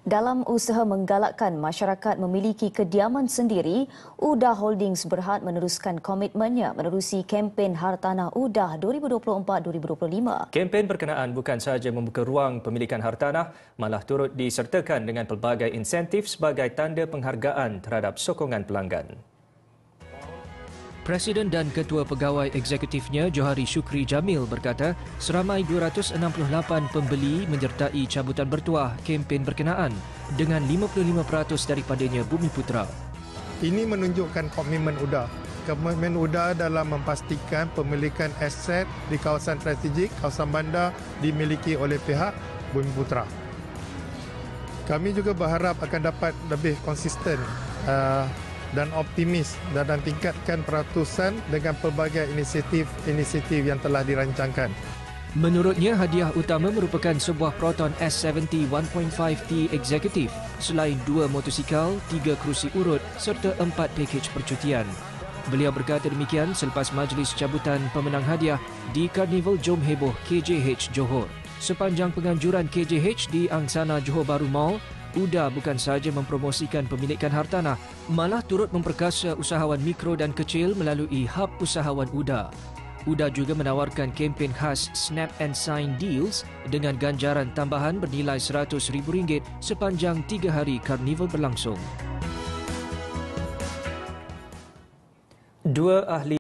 Dalam usaha menggalakkan masyarakat memiliki kediaman sendiri, UDA Holdings berhad meneruskan komitmennya menerusi kempen Hartanah UDA 2024-2025. Kempen berkenaan bukan sahaja membuka ruang pemilikan hartanah, malah turut disertakan dengan pelbagai insentif sebagai tanda penghargaan terhadap sokongan pelanggan. Presiden dan Ketua Pegawai Eksekutifnya Johari Shukri Jamil berkata seramai 268 pembeli menyertai cabutan bertuah kempen berkenaan dengan 55% daripadanya Bumiputra. Ini menunjukkan komitmen UDA. Komitmen UDA dalam memastikan pemilikan aset di kawasan strategik, kawasan bandar dimiliki oleh pihak Bumiputra. Kami juga berharap akan dapat lebih konsisten dan optimis dan tingkatkan peratusan dengan pelbagai inisiatif yang telah dirancangkan. Menurutnya, hadiah utama merupakan sebuah Proton S70 1.5T Executive selain 2 motosikal, 3 kerusi urut serta 4 pakej percutian. Beliau berkata demikian selepas majlis cabutan pemenang hadiah di Karnival Jom Heboh KJH Johor. Sepanjang penganjuran KJH di Angsana Johor Bahru Mall, UDA bukan sahaja mempromosikan pemilikan hartanah, malah turut memperkasa usahawan mikro dan kecil melalui Hub Usahawan UDA. UDA juga menawarkan kempen khas Snap and Sign Deals dengan ganjaran tambahan bernilai RM100,000 sepanjang 3 hari Karnival berlangsung. Dua ahli